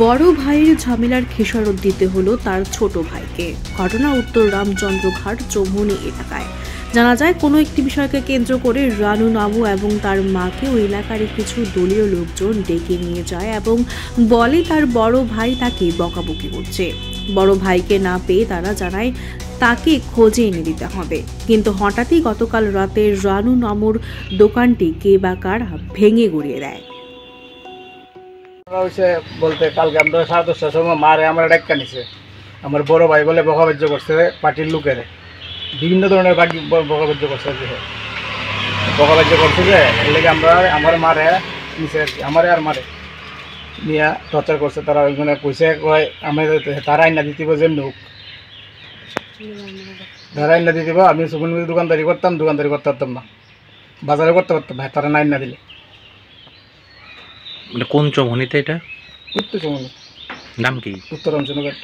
বড় ভাইয়ের ঝামেলার খেসারত দিতে হলো তার ছোট ভাইকে। ঘটনা উত্তর রামচন্দ্রঘাট চৌমুহনী এলাকায়। জানা যায়, কোনো একটি বিষয়কে কেন্দ্র করে রানু নামু এবং তার মাকে ওই এলাকার কিছু দলীয় লোকজন ডেকে নিয়ে যায় এবং বলে তার বড় ভাই তাকে বকাবকি করছে। বড় ভাইকে না পেয়ে তারা জানায় তাকে খোঁজে এনে দিতে হবে। কিন্তু হঠাৎই গতকাল রাতে রানু নামুর দোকানটি কে বা কারা ভেঙে গুড়িয়ে দেয়। বলতে কালকে আমরা 10:30টার সময় মারে আমার ডাক্কা নিছে। আমার বড় ভাই বলে বকাবাজ্য করছে পার্টির লোকের, বিভিন্ন ধরনের বকাবাজ্য করছে। বকাবাজ্য করছে যে এর লেগে আমরা আমার মারে নিচে আমারে আর মারে নিয়ে টর্চার করছে। তারা ওইখানে কইছে কয় আমি তারা আইনা দিতে যে নোক তারা আইনা দিয়ে দিব। আমি সুগুন দোকানদারি করতে পারতাম না, বাজারে করতে পারতাম ভাই, তারা আইনা দিলে। মানে কোন চৌমুহনীতে এটা? উত্তর চৌমুহনী। নাম কি? উত্তর রামচন্দ্রঘাট।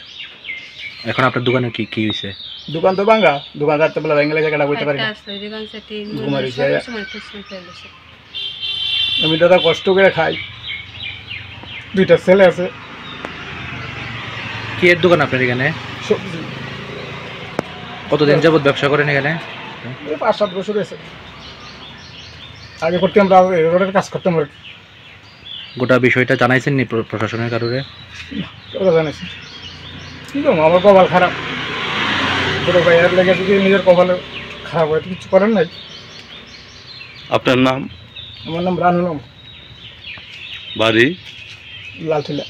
এখন আপনার দোকানে কি কি হয়েছে? দোকান তো ভাঙ্গা, দোকান রাত্রে বেলা ভেঙে গেছে, কেটা বইতে পারি না। আমি দাদা কষ্ট করে খাই, দুইটা ছেলে আছে। কি এর দোকান আপনার এখানে? সবজি। কতদিন যাবত ব্যবসা করেন এখানে? 5-7 বছর হয়েছে। আগে করতে আমরা রোডের কাজ করতাম। গোটা বিষয়টা জানাইছেন নি প্রশাসনের কারণে? ওরা জানাইছে, কিন্তু আমার কপাল খারাপ। ছোটো ভাইয়ের লেগে যদি নিজের কপালে খারাপ হয় তো কিছু করেন নাই। আপনার নাম? আমার নাম রানু নাম, বাড়ি লালঠিলা।